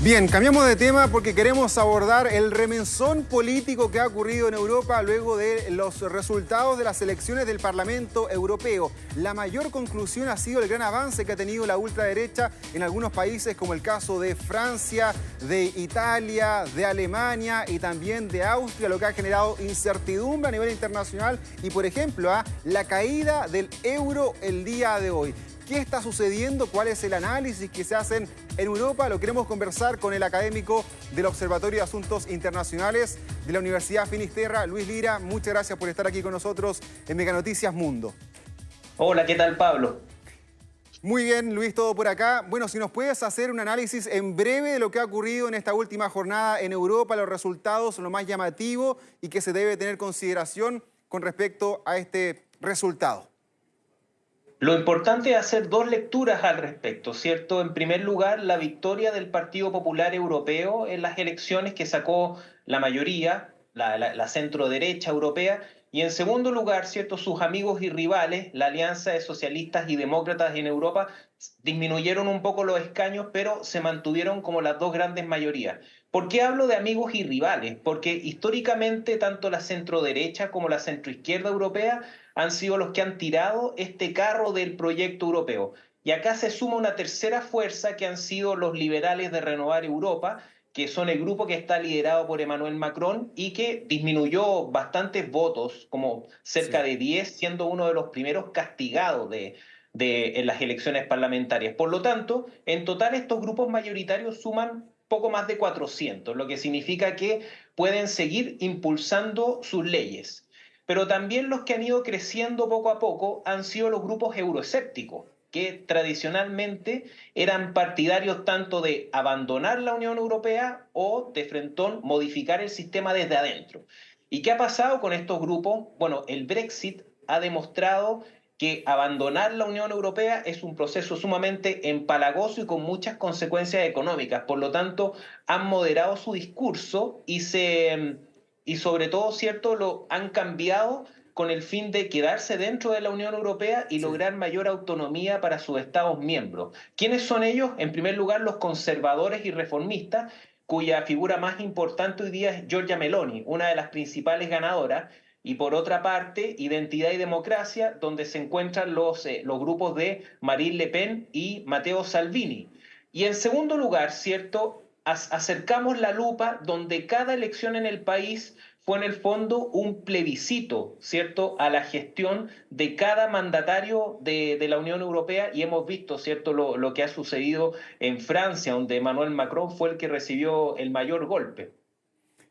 Bien, cambiamos de tema porque queremos abordar el remesón político que ha ocurrido en Europa luego de los resultados de las elecciones del Parlamento Europeo. La mayor conclusión ha sido el gran avance que ha tenido la ultraderecha en algunos países, como el caso de Francia, de Italia, de Alemania y también de Austria, lo que ha generado incertidumbre a nivel internacional y, por ejemplo, la caída del euro el día de hoy. ¿Qué está sucediendo? ¿Cuál es el análisis que se hacen en Europa? Lo queremos conversar con el académico del Observatorio de Asuntos Internacionales de la Universidad Finisterra, Luis Lira. Muchas gracias por estar aquí con nosotros en Mega Noticias Mundo. Hola, ¿qué tal, Pablo? Muy bien, Luis, todo por acá. Bueno, si nos puedes hacer un análisis en breve de lo que ha ocurrido en esta última jornada en Europa, los resultados, lo más llamativo y que se debe tener consideración con respecto a este resultado. Lo importante es hacer dos lecturas al respecto, ¿cierto? En primer lugar, la victoria del Partido Popular Europeo en las elecciones que sacó la mayoría, la centro-derecha europea, y en segundo lugar, ¿cierto? Sus amigos y rivales, la Alianza de Socialistas y Demócratas en Europa, disminuyeron un poco los escaños, pero se mantuvieron como las dos grandes mayorías. ¿Por qué hablo de amigos y rivales? Porque históricamente tanto la centro-derecha como la centro-izquierda europea han sido los que han tirado este carro del proyecto europeo. Y acá se suma una tercera fuerza que han sido los liberales de Renovar Europa, que son el grupo que está liderado por Emmanuel Macron y que disminuyó bastantes votos, como cerca de 10, siendo uno de los primeros castigados en las elecciones parlamentarias. Por lo tanto, en total estos grupos mayoritarios suman poco más de 400, lo que significa que pueden seguir impulsando sus leyes. Pero también los que han ido creciendo poco a poco han sido los grupos euroescépticos, que tradicionalmente eran partidarios tanto de abandonar la Unión Europea o de frentón modificar el sistema desde adentro. ¿Y qué ha pasado con estos grupos? Bueno, el Brexit ha demostrado que abandonar la Unión Europea es un proceso sumamente empalagoso y con muchas consecuencias económicas. Por lo tanto, han moderado su discurso y sobre todo, ¿cierto?, lo han cambiado con el fin de quedarse dentro de la Unión Europea y lograr mayor autonomía para sus Estados miembros. ¿Quiénes son ellos? En primer lugar, los conservadores y reformistas, cuya figura más importante hoy día es Giorgia Meloni, una de las principales ganadoras, y por otra parte, Identidad y Democracia, donde se encuentran los grupos de Marine Le Pen y Matteo Salvini. Y en segundo lugar, ¿cierto?, acercamos la lupa donde cada elección en el país fue en el fondo un plebiscito, ¿cierto?, a la gestión de cada mandatario de la Unión Europea, y hemos visto, ¿cierto?, lo que ha sucedido en Francia, donde Emmanuel Macron fue el que recibió el mayor golpe.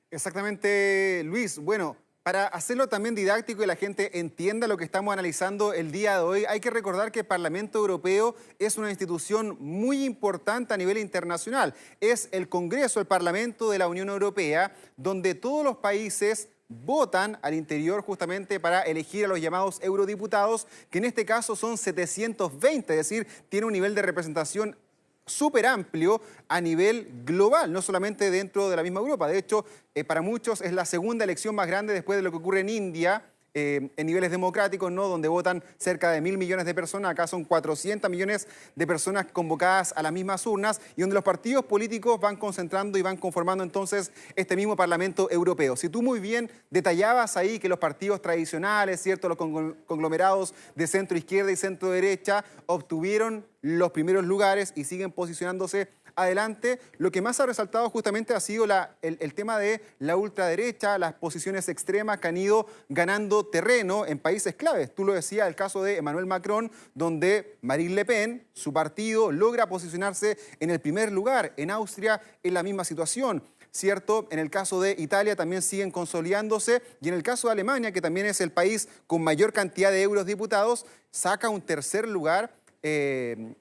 Exactamente, Luis. Bueno, para hacerlo también didáctico y la gente entienda lo que estamos analizando el día de hoy, hay que recordar que el Parlamento Europeo es una institución muy importante a nivel internacional. Es el Congreso, el Parlamento de la Unión Europea, donde todos los países votan al interior justamente para elegir a los llamados eurodiputados, que en este caso son 720, es decir, tiene un nivel de representación súper amplio a nivel global, no solamente dentro de la misma Europa. De hecho, para muchos es la segunda elección más grande después de lo que ocurre en India, en niveles democráticos, ¿no?, donde votan cerca de 1.000 millones de personas. Acá son 400 millones de personas convocadas a las mismas urnas y donde los partidos políticos van concentrando y van conformando entonces este mismo Parlamento Europeo. Si tú muy bien detallabas ahí que los partidos tradicionales, ¿cierto?, los conglomerados de centro izquierda y centro derecha obtuvieron los primeros lugares y siguen posicionándose adelante, lo que más ha resaltado justamente ha sido el tema de la ultraderecha, las posiciones extremas que han ido ganando terreno en países claves. Tú lo decías, el caso de Emmanuel Macron, donde Marine Le Pen, su partido, logra posicionarse en el primer lugar. En Austria es la misma situación, ¿cierto? En el caso de Italia también siguen consolidándose y en el caso de Alemania, que también es el país con mayor cantidad de eurodiputados, saca un tercer lugar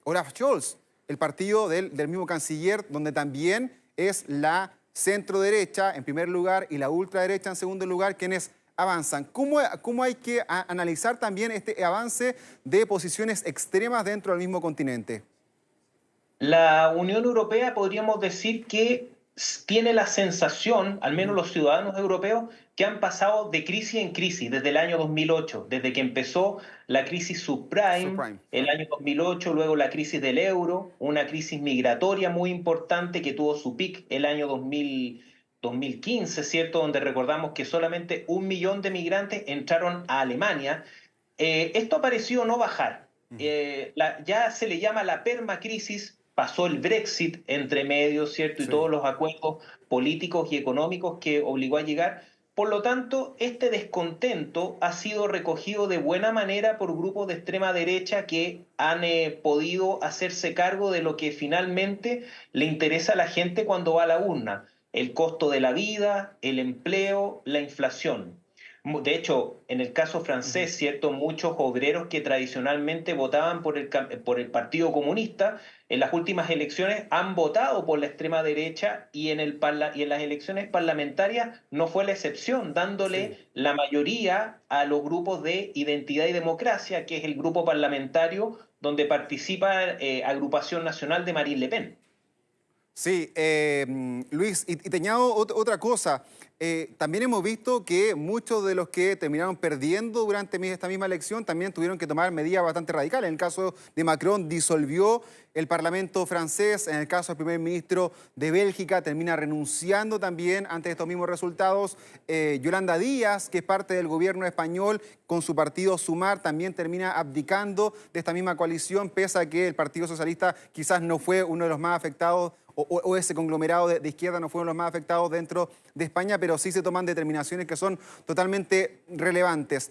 Olaf Scholz, el partido del mismo canciller, donde también es la centro-derecha en primer lugar y la ultraderecha en segundo lugar, quienes avanzan. ¿Cómo hay que analizar también este avance de posiciones extremas dentro del mismo continente? La Unión Europea podríamos decir que tiene la sensación, al menos los ciudadanos europeos, que han pasado de crisis en crisis desde el año 2008, desde que empezó la crisis subprime, Subprime. el año 2008, luego la crisis del euro, una crisis migratoria muy importante que tuvo su pic el año 2015, ¿cierto? Donde recordamos que solamente 1 millón de migrantes entraron a Alemania. Esto ha parecido no bajar. Ya se le llama la permacrisis, pasó el Brexit entre medio, ¿cierto? Y Sí. todos los acuerdos políticos y económicos que obligó a llegar. Por lo tanto, este descontento ha sido recogido de buena manera por grupos de extrema derecha que han podido hacerse cargo de lo que finalmente le interesa a la gente cuando va a la urna: el costo de la vida, el empleo, la inflación. De hecho, en el caso francés, ¿cierto? Muchos obreros que tradicionalmente votaban por el Partido Comunista, en las últimas elecciones han votado por la extrema derecha y y en las elecciones parlamentarias no fue la excepción, dándole Sí. la mayoría a los grupos de Identidad y Democracia, que es el grupo parlamentario donde participa Agrupación Nacional de Marine Le Pen. Sí, Luis, y te añado otra cosa. También hemos visto que muchos de los que terminaron perdiendo durante esta misma elección también tuvieron que tomar medidas bastante radicales. En el caso de Macron, disolvió el Parlamento francés. En el caso del primer ministro de Bélgica, termina renunciando también ante estos mismos resultados. Yolanda Díaz, que es parte del gobierno español, con su partido Sumar, también termina abdicando de esta misma coalición, pese a que el Partido Socialista quizás no fue uno de los más afectados, o ese conglomerado de izquierda no fueron los más afectados dentro de España, pero sí se toman determinaciones que son totalmente relevantes.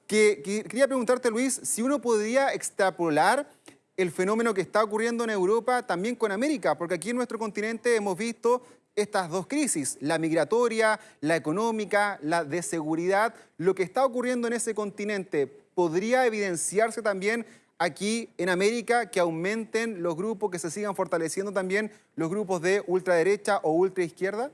Quería preguntarte, Luis, si uno podría extrapolar el fenómeno que está ocurriendo en Europa también con América, porque aquí en nuestro continente hemos visto estas dos crisis, la migratoria, la económica, la de seguridad. Lo que está ocurriendo en ese continente, ¿podría evidenciarse también aquí en América, que aumenten los grupos, que se sigan fortaleciendo también los grupos de ultraderecha o ultraizquierda?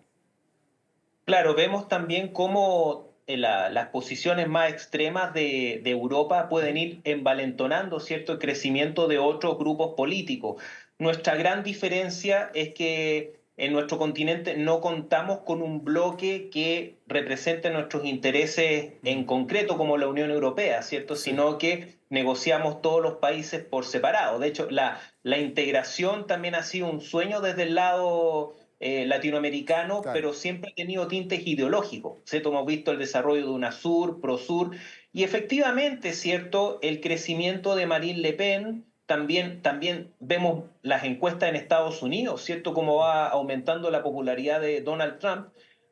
Claro, vemos también cómo las posiciones más extremas de Europa pueden ir envalentonando, ¿cierto?, el crecimiento de otros grupos políticos. Nuestra gran diferencia es que en nuestro continente no contamos con un bloque que represente nuestros intereses en concreto como la Unión Europea, ¿cierto?, Sí, sino que negociamos todos los países por separado. De hecho, la integración también ha sido un sueño desde el lado latinoamericano, claro. pero siempre ha tenido tintes ideológicos, ¿cierto? Hemos visto el desarrollo de UNASUR, PROSUR, y efectivamente, ¿cierto?, el crecimiento de Marine Le Pen, también vemos las encuestas en Estados Unidos, ¿cierto?, cómo va aumentando la popularidad de Donald Trump.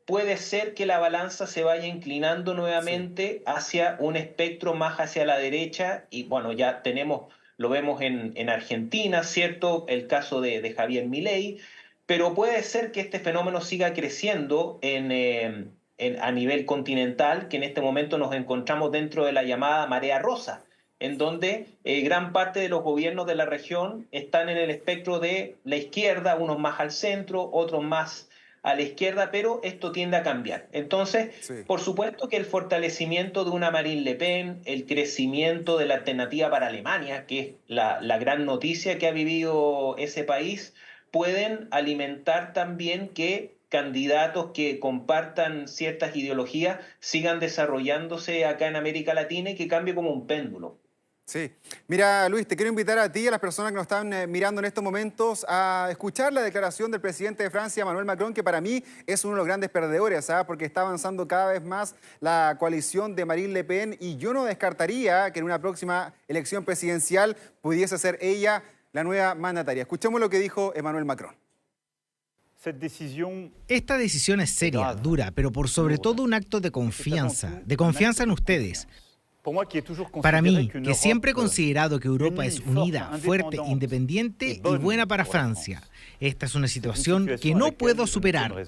Puede ser que la balanza se vaya inclinando Sí. nuevamente hacia un espectro más hacia la derecha, y bueno, ya lo vemos en Argentina, ¿cierto?, el caso de Javier Milei, pero puede ser que este fenómeno siga creciendo a nivel continental, que en este momento nos encontramos dentro de la llamada marea rosa, en donde gran parte de los gobiernos de la región están en el espectro de la izquierda, unos más al centro, otros más a la izquierda, pero esto tiende a cambiar. Entonces, Sí. por supuesto que el fortalecimiento de una Marine Le Pen, el crecimiento de la alternativa para Alemania, que es la gran noticia que ha vivido ese país, pueden alimentar también que candidatos que compartan ciertas ideologías sigan desarrollándose acá en América Latina y que cambie como un péndulo. Sí. Mira, Luis, te quiero invitar a ti y a las personas que nos están mirando en estos momentos a escuchar la declaración del presidente de Francia, Emmanuel Macron, que para mí es uno de los grandes perdedores, ¿sabes? Porque está avanzando cada vez más la coalición de Marine Le Pen y yo no descartaría que en una próxima elección presidencial pudiese ser ella la nueva mandataria. Escuchemos lo que dijo Emmanuel Macron. Esta decisión es seria, dura, pero por sobre todo un acto de confianza en ustedes. Para mí, que siempre he considerado que Europa es unida, fuerte, independiente y buena para Francia, esta es una situación que no puedo superar.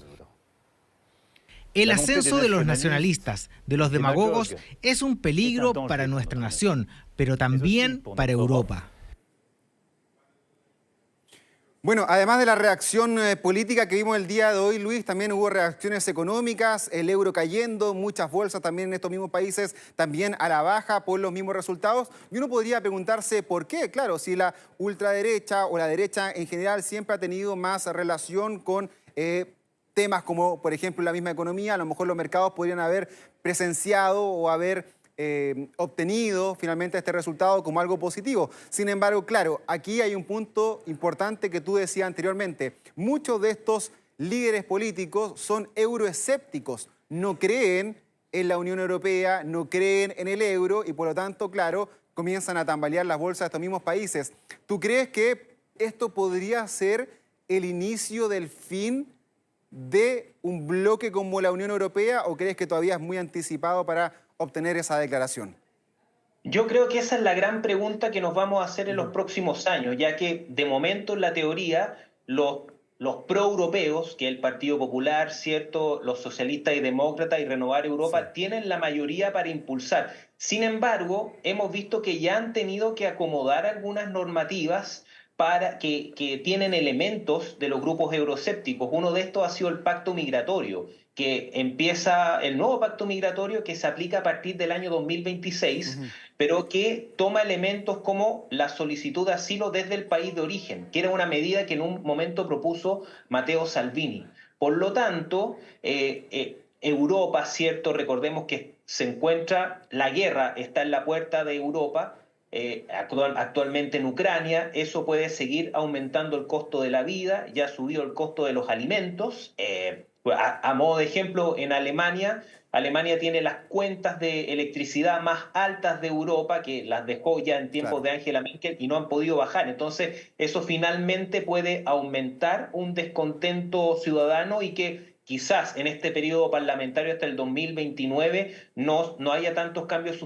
El ascenso de los nacionalistas, de los demagogos, es un peligro para nuestra nación, pero también para Europa. Bueno, además de la reacción política que vimos el día de hoy, Luis, también hubo reacciones económicas, el euro cayendo, muchas bolsas también en estos mismos países, también a la baja por los mismos resultados. Y uno podría preguntarse por qué. Claro, si la ultraderecha o la derecha en general siempre ha tenido más relación con temas como, por ejemplo, la misma economía, a lo mejor los mercados podrían haber presenciado o haber obtenido finalmente este resultado como algo positivo. Sin embargo, claro, aquí hay un punto importante que tú decías anteriormente. Muchos de estos líderes políticos son euroescépticos, no creen en la Unión Europea, no creen en el euro y por lo tanto, claro, comienzan a tambalear las bolsas de estos mismos países. ¿Tú crees que esto podría ser el inicio del fin de un bloque como la Unión Europea o crees que todavía es muy anticipado para obtener esa declaración? Yo creo que esa es la gran pregunta que nos vamos a hacer en los próximos años, ya que de momento en la teoría los proeuropeos, que es el Partido Popular, ¿cierto?, los socialistas y demócratas y Renovar Europa, tienen la mayoría para impulsar. Sin embargo, hemos visto que ya han tenido que acomodar algunas normativas para que tienen elementos de los grupos euroscépticos. Uno de estos ha sido el pacto migratorio, que empieza el nuevo pacto migratorio que se aplica a partir del año 2026, pero que toma elementos como la solicitud de asilo desde el país de origen, que era una medida que en un momento propuso Matteo Salvini. Por lo tanto, Europa, ¿cierto? Recordemos que se encuentra, la guerra está en la puerta de Europa, actualmente en Ucrania, eso puede seguir aumentando el costo de la vida, ya ha subido el costo de los alimentos. A modo de ejemplo, en Alemania tiene las cuentas de electricidad más altas de Europa, que las dejó ya en tiempos de Angela Merkel y no han podido bajar. Entonces, eso finalmente puede aumentar un descontento ciudadano y que quizás en este periodo parlamentario hasta el 2029 no haya tantos cambios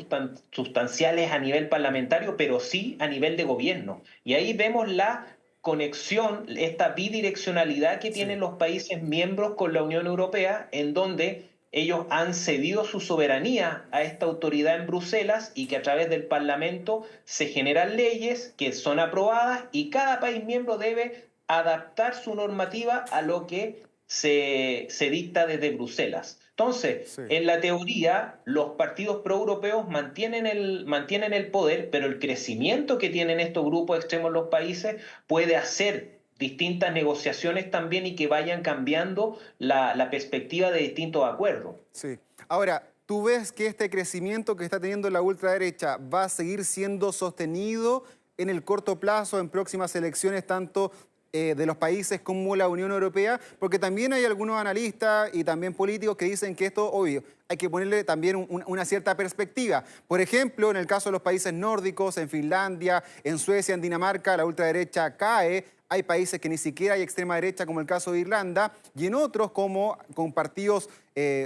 sustanciales a nivel parlamentario, pero sí a nivel de gobierno. Y ahí vemos la conexión, esta bidireccionalidad que tienen los países miembros con la Unión Europea, en donde ellos han cedido su soberanía a esta autoridad en Bruselas y que a través del Parlamento se generan leyes que son aprobadas y cada país miembro debe adaptar su normativa a lo que se dicta desde Bruselas. Entonces, en la teoría, los partidos proeuropeos mantienen el poder, pero el crecimiento que tienen estos grupos extremos en los países puede hacer distintas negociaciones también y que vayan cambiando la perspectiva de distintos acuerdos. Sí. Ahora, ¿tú ves que este crecimiento que está teniendo la ultraderecha va a seguir siendo sostenido en el corto plazo, en próximas elecciones, tanto de los países como la Unión Europea? Porque también hay algunos analistas y también políticos que dicen que esto, obvio, hay que ponerle también una cierta perspectiva. Por ejemplo, en el caso de los países nórdicos, en Finlandia, en Suecia, en Dinamarca, la ultraderecha cae. Hay países que ni siquiera hay extrema derecha, como el caso de Irlanda, y en otros, como con partidos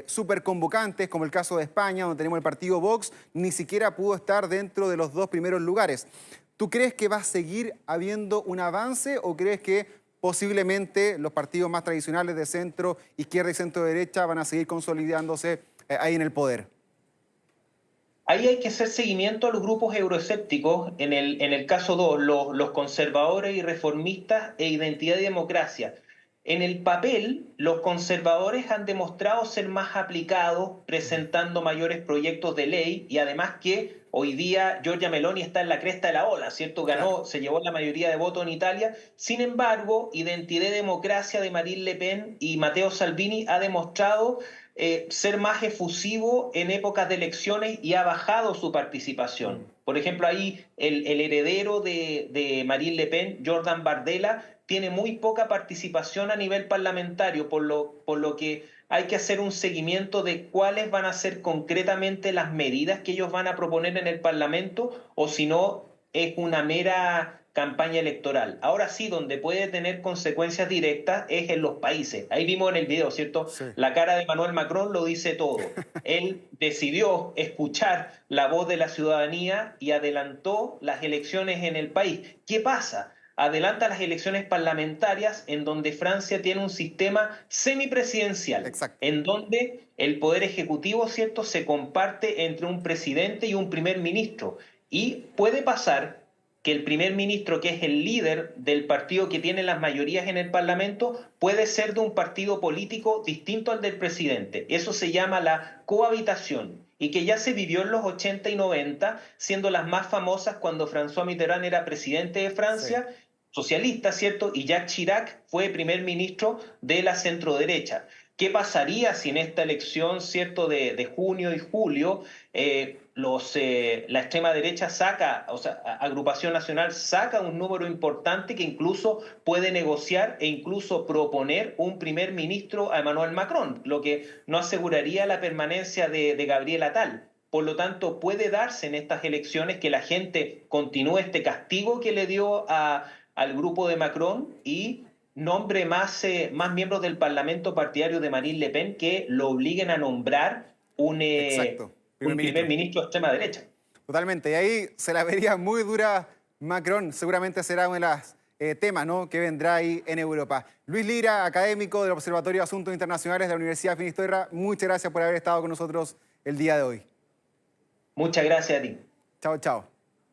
súper convocantes, como el caso de España, donde tenemos el partido Vox, ni siquiera pudo estar dentro de los 2 primeros lugares. ¿Tú crees que va a seguir habiendo un avance o crees que posiblemente los partidos más tradicionales de centro, izquierda y centro derecha van a seguir consolidándose ahí en el poder? Ahí hay que hacer seguimiento a los grupos euroescépticos, en el caso 2, los conservadores y reformistas e Identidad y Democracia. En el papel, los conservadores han demostrado ser más aplicados, presentando mayores proyectos de ley y además que hoy día Giorgia Meloni está en la cresta de la ola, ¿cierto? Ganó, se llevó la mayoría de votos en Italia. Sin embargo, Identidad y Democracia de Marine Le Pen y Matteo Salvini ha demostrado ser más efusivo en épocas de elecciones y ha bajado su participación. Por ejemplo, ahí el heredero de Marine Le Pen, Jordan Bardella, tiene muy poca participación a nivel parlamentario, por lo que hay que hacer un seguimiento de cuáles van a ser concretamente las medidas que ellos van a proponer en el Parlamento, o si no, es una mera campaña electoral. Ahora sí, donde puede tener consecuencias directas es en los países. Ahí vimos en el video, ¿cierto? Sí. La cara de Emmanuel Macron lo dice todo. Él decidió escuchar la voz de la ciudadanía y adelantó las elecciones en el país. ¿Qué pasa? Adelanta las elecciones parlamentarias en donde Francia tiene un sistema semipresidencial, en donde el poder ejecutivo, ¿cierto?, se comparte entre un presidente y un primer ministro. Y puede pasar que el primer ministro, que es el líder del partido que tiene las mayorías en el Parlamento, puede ser de un partido político distinto al del presidente. Eso se llama la cohabitación, y que ya se vivió en los 80 y 90, siendo las más famosas cuando François Mitterrand era presidente de Francia, socialista, ¿cierto? Y Jacques Chirac fue primer ministro de la centroderecha. ¿Qué pasaría si en esta elección, ¿cierto?, de junio y julio, la extrema derecha saca, o sea, Agrupación Nacional saca un número importante que incluso puede negociar e incluso proponer un primer ministro a Emmanuel Macron, lo que no aseguraría la permanencia de Gabriel Attal? Por lo tanto, puede darse en estas elecciones que la gente continúe este castigo que le dio al grupo de Macron y nombre más miembros del Parlamento partidario de Marine Le Pen que lo obliguen a nombrar un primer ministro de extrema derecha. Totalmente, y ahí se la vería muy dura Macron, seguramente será uno de los temas, ¿no?, que vendrá ahí en Europa. Luis Lira, académico del Observatorio de Asuntos Internacionales de la Universidad de Finisterra, muchas gracias por haber estado con nosotros el día de hoy. Muchas gracias a ti. Chao, chao.